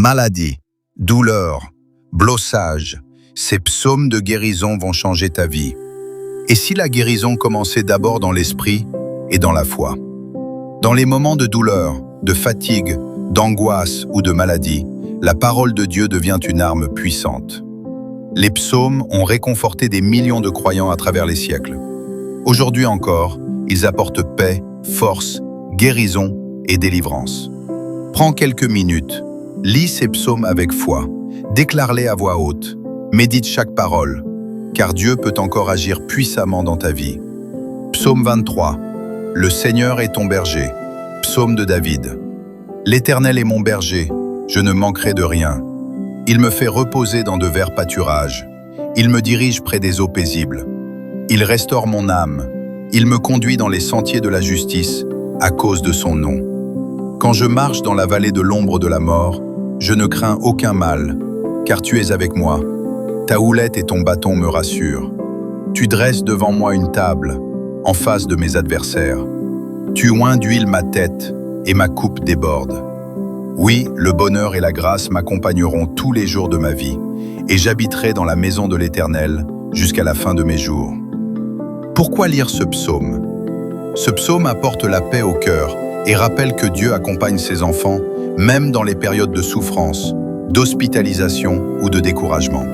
Maladie, douleur, blossage, ces psaumes de guérison vont changer ta vie. Et si la guérison commençait d'abord dans l'esprit et dans la foi? Dans les moments de douleur, de fatigue, d'angoisse ou de maladie, la parole de Dieu devient une arme puissante. Les psaumes ont réconforté des millions de croyants à travers les siècles. Aujourd'hui encore, ils apportent paix, force, guérison et délivrance. Prends quelques minutes, lis ces psaumes avec foi, déclare-les à voix haute, médite chaque parole, car Dieu peut encore agir puissamment dans ta vie. Psaume 23. Le Seigneur est ton berger. Psaume de David. L'Éternel est mon berger, je ne manquerai de rien. Il me fait reposer dans de verts pâturages. Il me dirige près des eaux paisibles. Il restaure mon âme. Il me conduit dans les sentiers de la justice à cause de son nom. Quand je marche dans la vallée de l'ombre de la mort, je ne crains aucun mal, car tu es avec moi. Ta houlette et ton bâton me rassurent. Tu dresses devant moi une table, en face de mes adversaires. Tu oins d'huile ma tête, et ma coupe déborde. Oui, le bonheur et la grâce m'accompagneront tous les jours de ma vie, et j'habiterai dans la maison de l'Éternel jusqu'à la fin de mes jours. Pourquoi lire ce psaume? Ce psaume apporte la paix au cœur et rappelle que Dieu accompagne ses enfants, même dans les périodes de souffrance, d'hospitalisation ou de découragement.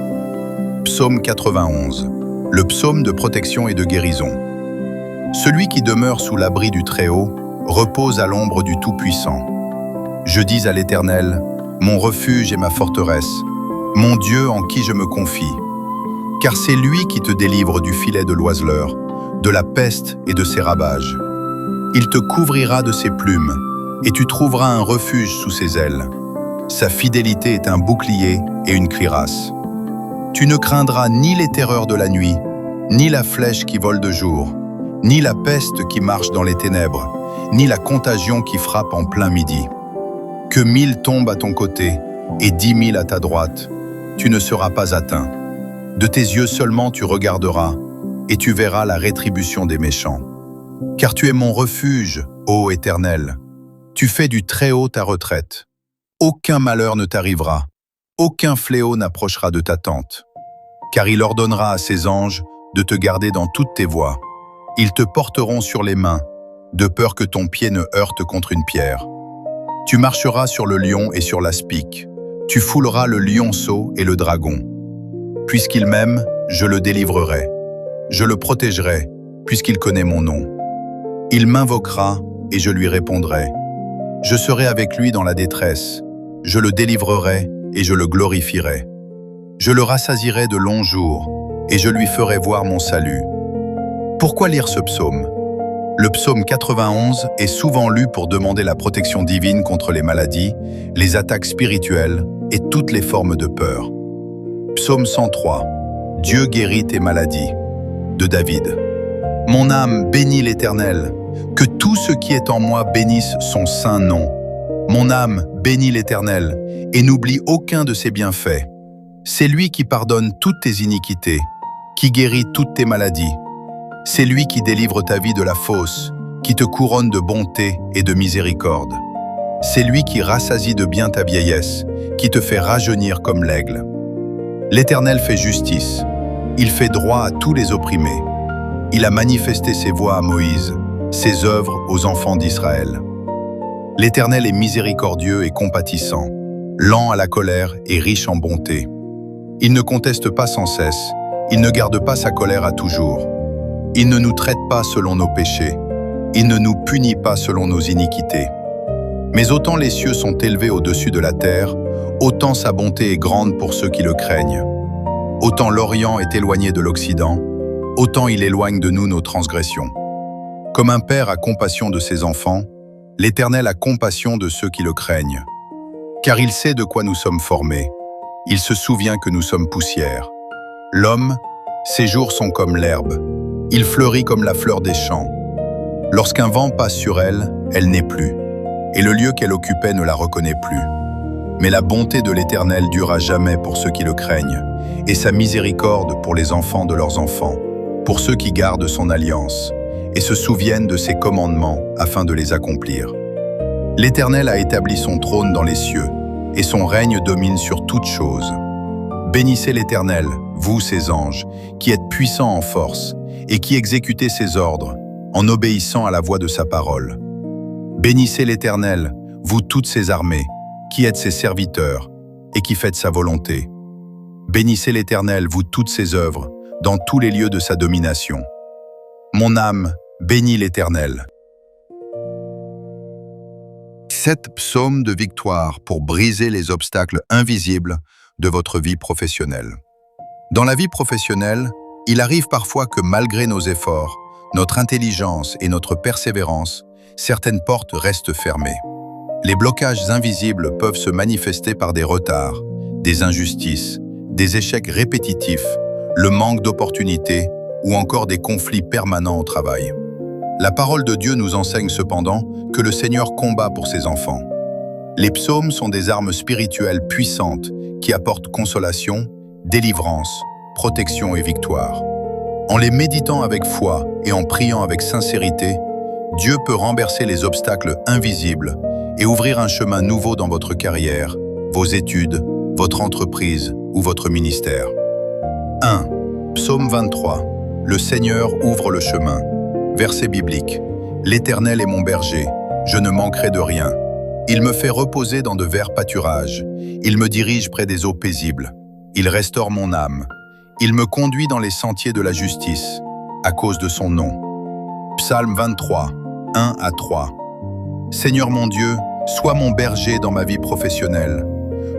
Psaume 91, le psaume de protection et de guérison. Celui qui demeure sous l'abri du Très-Haut repose à l'ombre du Tout-Puissant. Je dis à l'Éternel, mon refuge et ma forteresse, mon Dieu en qui je me confie. Car c'est lui qui te délivre du filet de l'oiseleur, de la peste et de ses ravages. Il te couvrira de ses plumes, et tu trouveras un refuge sous ses ailes. Sa fidélité est un bouclier et une cuirasse. Tu ne craindras ni les terreurs de la nuit, ni la flèche qui vole de jour, ni la peste qui marche dans les ténèbres, ni la contagion qui frappe en plein midi. Que 1000 tombent à ton côté et 10 000 à ta droite, tu ne seras pas atteint. De tes yeux seulement tu regarderas, et tu verras la rétribution des méchants. Car tu es mon refuge, ô Éternel. Tu fais du Très-Haut ta retraite. Aucun malheur ne t'arrivera, aucun fléau n'approchera de ta tente. Car il ordonnera à ses anges de te garder dans toutes tes voies. Ils te porteront sur les mains, de peur que ton pied ne heurte contre une pierre. Tu marcheras sur le lion et sur l'aspic. Tu fouleras le lionceau et le dragon. Puisqu'il m'aime, je le délivrerai. Je le protégerai, puisqu'il connaît mon nom. Il m'invoquera et je lui répondrai. Je serai avec lui dans la détresse. Je le délivrerai et je le glorifierai. Je le rassasierai de longs jours et je lui ferai voir mon salut. Pourquoi lire ce psaume? Le psaume 91 est souvent lu pour demander la protection divine contre les maladies, les attaques spirituelles et toutes les formes de peur. Psaume 103. Dieu guérit tes maladies. De David. Mon âme bénit l'Éternel. Que tout ce qui est en moi bénisse son saint nom. Mon âme bénit l'Éternel et n'oublie aucun de ses bienfaits. C'est lui qui pardonne toutes tes iniquités, qui guérit toutes tes maladies. C'est lui qui délivre ta vie de la fosse, qui te couronne de bonté et de miséricorde. C'est lui qui rassasie de bien ta vieillesse, qui te fait rajeunir comme l'aigle. L'Éternel fait justice. Il fait droit à tous les opprimés. Il a manifesté ses voies à Moïse, ses œuvres aux enfants d'Israël. L'Éternel est miséricordieux et compatissant, lent à la colère et riche en bonté. Il ne conteste pas sans cesse, il ne garde pas sa colère à toujours. Il ne nous traite pas selon nos péchés, il ne nous punit pas selon nos iniquités. Mais autant les cieux sont élevés au-dessus de la terre, autant sa bonté est grande pour ceux qui le craignent. Autant l'Orient est éloigné de l'Occident, autant il éloigne de nous nos transgressions. Comme un père a compassion de ses enfants, l'Éternel a compassion de ceux qui le craignent. Car il sait de quoi nous sommes formés. Il se souvient que nous sommes poussière. L'homme, ses jours sont comme l'herbe. Il fleurit comme la fleur des champs. Lorsqu'un vent passe sur elle, elle n'est plus, et le lieu qu'elle occupait ne la reconnaît plus. Mais la bonté de l'Éternel dure à jamais pour ceux qui le craignent, et sa miséricorde pour les enfants de leurs enfants, pour ceux qui gardent son alliance, et se souviennent de ses commandements afin de les accomplir. L'Éternel a établi son trône dans les cieux, et son règne domine sur toutes choses. Bénissez l'Éternel, vous ses anges, qui êtes puissants en force, et qui exécutez ses ordres, en obéissant à la voix de sa parole. Bénissez l'Éternel, vous toutes ses armées, qui êtes ses serviteurs, et qui faites sa volonté. Bénissez l'Éternel, vous toutes ses œuvres, dans tous les lieux de sa domination. Mon âme, bénis l'Éternel. 7 psaumes de victoire pour briser les obstacles invisibles de votre vie professionnelle. Dans la vie professionnelle, il arrive parfois que malgré nos efforts, notre intelligence et notre persévérance, certaines portes restent fermées. Les blocages invisibles peuvent se manifester par des retards, des injustices, des échecs répétitifs, le manque d'opportunités ou encore des conflits permanents au travail. La parole de Dieu nous enseigne cependant que le Seigneur combat pour ses enfants. Les psaumes sont des armes spirituelles puissantes qui apportent consolation, délivrance, protection et victoire. En les méditant avec foi et en priant avec sincérité, Dieu peut renverser les obstacles invisibles et ouvrir un chemin nouveau dans votre carrière, vos études, votre entreprise ou votre ministère. 1. Psaume 23. Le Seigneur ouvre le chemin. Verset biblique. L'Éternel est mon berger, je ne manquerai de rien. Il me fait reposer dans de verts pâturages. Il me dirige près des eaux paisibles. Il restaure mon âme. Il me conduit dans les sentiers de la justice, à cause de son nom. Psaume 23, 1 à 3. Seigneur mon Dieu, sois mon berger dans ma vie professionnelle.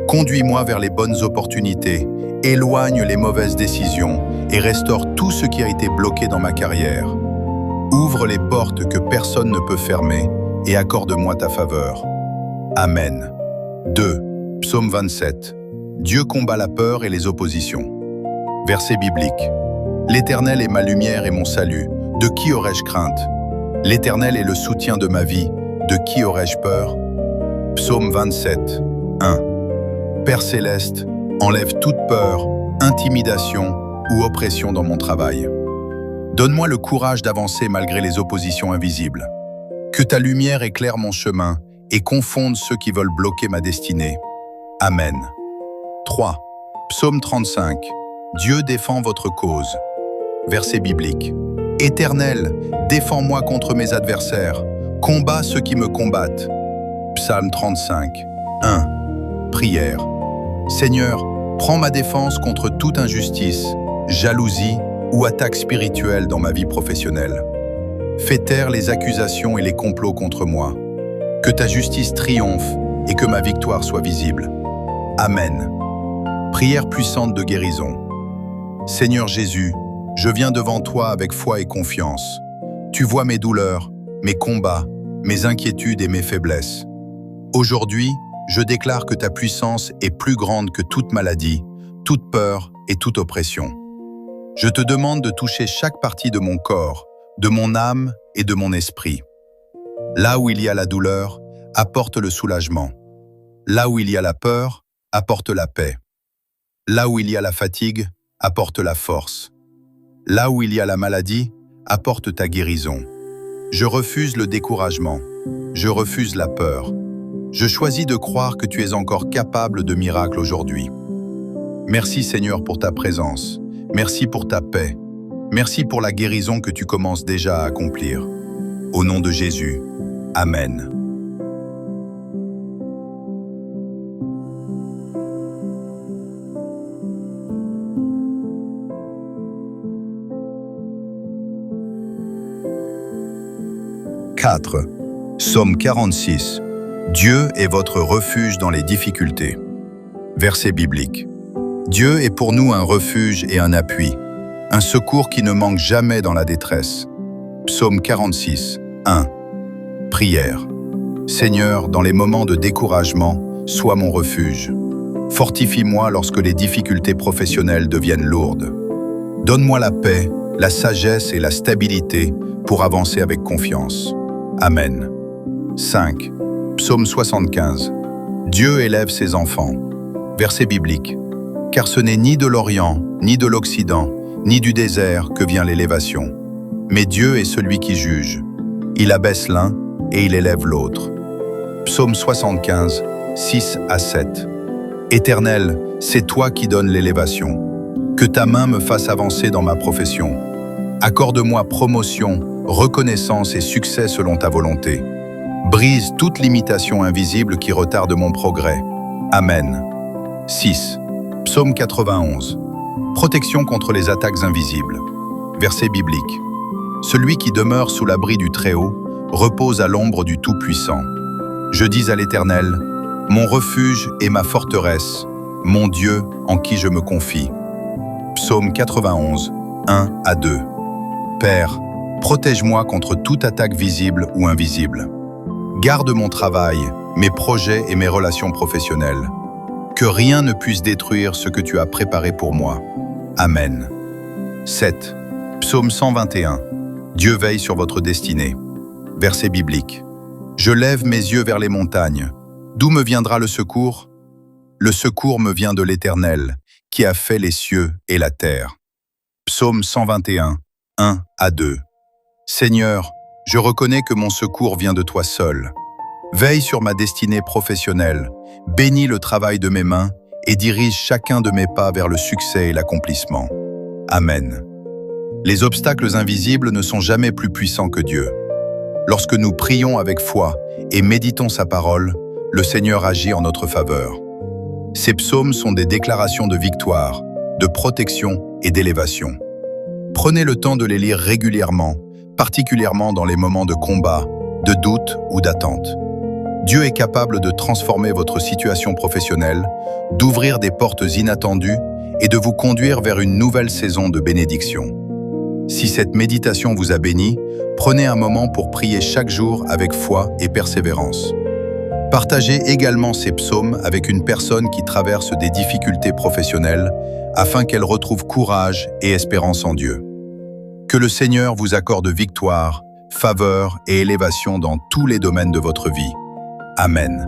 Conduis-moi vers les bonnes opportunités, éloigne les mauvaises décisions et restaure tout ce qui a été bloqué dans ma carrière. Ouvre les portes que personne ne peut fermer et accorde-moi ta faveur. Amen. 2. Psaume 27. Dieu combat la peur et les oppositions. Verset biblique. L'Éternel est ma lumière et mon salut. De qui aurais-je crainte? L'Éternel est le soutien de ma vie. De qui aurais-je peur? Psaume 27. 1. Père céleste, enlève toute peur, intimidation ou oppression dans mon travail. Donne-moi le courage d'avancer malgré les oppositions invisibles. Que ta lumière éclaire mon chemin et confonde ceux qui veulent bloquer ma destinée. Amen. 3. Psaume 35. Dieu défend votre cause. Verset biblique. Éternel, défends-moi contre mes adversaires. Combats ceux qui me combattent. Psaume 35. 1. Prière. Seigneur, prends ma défense contre toute injustice, jalousie ou attaque spirituelle dans ma vie professionnelle. Fais taire les accusations et les complots contre moi. Que ta justice triomphe et que ma victoire soit visible. Amen. Prière puissante de guérison. Seigneur Jésus, je viens devant toi avec foi et confiance. Tu vois mes douleurs, mes combats, mes inquiétudes et mes faiblesses. Aujourd'hui, je déclare que ta puissance est plus grande que toute maladie, toute peur et toute oppression. Je te demande de toucher chaque partie de mon corps, de mon âme et de mon esprit. Là où il y a la douleur, apporte le soulagement. Là où il y a la peur, apporte la paix. Là où il y a la fatigue, apporte la force. Là où il y a la maladie, apporte ta guérison. Je refuse le découragement. Je refuse la peur. Je choisis de croire que tu es encore capable de miracles aujourd'hui. Merci Seigneur pour ta présence. Merci pour ta paix. Merci pour la guérison que tu commences déjà à accomplir. Au nom de Jésus, Amen. « 4. Psaume 46. Dieu est votre refuge dans les difficultés. Verset biblique. Dieu est pour nous un refuge et un appui, un secours qui ne manque jamais dans la détresse. Psaume 46, 1. Prière. Seigneur, dans les moments de découragement, sois mon refuge. Fortifie-moi lorsque les difficultés professionnelles deviennent lourdes. Donne-moi la paix, la sagesse et la stabilité pour avancer avec confiance. Amen. 5. Psaume 75. Dieu élève ses enfants. Verset biblique. Car ce n'est ni de l'Orient, ni de l'Occident, ni du désert que vient l'élévation. Mais Dieu est celui qui juge. Il abaisse l'un et il élève l'autre. Psaume 75, 6 à 7. Éternel, c'est toi qui donnes l'élévation. Que ta main me fasse avancer dans ma profession. Accorde-moi promotion, reconnaissance et succès selon ta volonté. Brise toute limitation invisible qui retarde mon progrès. Amen. 6. Psaume 91. Protection contre les attaques invisibles. Verset biblique. Celui qui demeure sous l'abri du Très-Haut repose à l'ombre du Tout-Puissant. Je dis à l'Éternel, mon refuge et ma forteresse, mon Dieu en qui je me confie. Psaume 91, 1 à 2. Père, protège-moi contre toute attaque visible ou invisible. Garde mon travail, mes projets et mes relations professionnelles. Que rien ne puisse détruire ce que tu as préparé pour moi. Amen. 7. Psaume 121. Dieu veille sur votre destinée. Verset biblique. Je lève mes yeux vers les montagnes. D'où me viendra le secours? Le secours me vient de l'Éternel, qui a fait les cieux et la terre. Psaume 121, 1 à 2. Seigneur, je reconnais que mon secours vient de toi seul. Veille sur ma destinée professionnelle, bénis le travail de mes mains et dirige chacun de mes pas vers le succès et l'accomplissement. Amen. Les obstacles invisibles ne sont jamais plus puissants que Dieu. Lorsque nous prions avec foi et méditons sa parole, le Seigneur agit en notre faveur. Ces psaumes sont des déclarations de victoire, de protection et d'élévation. Prenez le temps de les lire régulièrement, particulièrement dans les moments de combat, de doute ou d'attente. Dieu est capable de transformer votre situation professionnelle, d'ouvrir des portes inattendues et de vous conduire vers une nouvelle saison de bénédiction. Si cette méditation vous a béni, prenez un moment pour prier chaque jour avec foi et persévérance. Partagez également ces psaumes avec une personne qui traverse des difficultés professionnelles afin qu'elle retrouve courage et espérance en Dieu. Que le Seigneur vous accorde victoire, faveur et élévation dans tous les domaines de votre vie. Amen.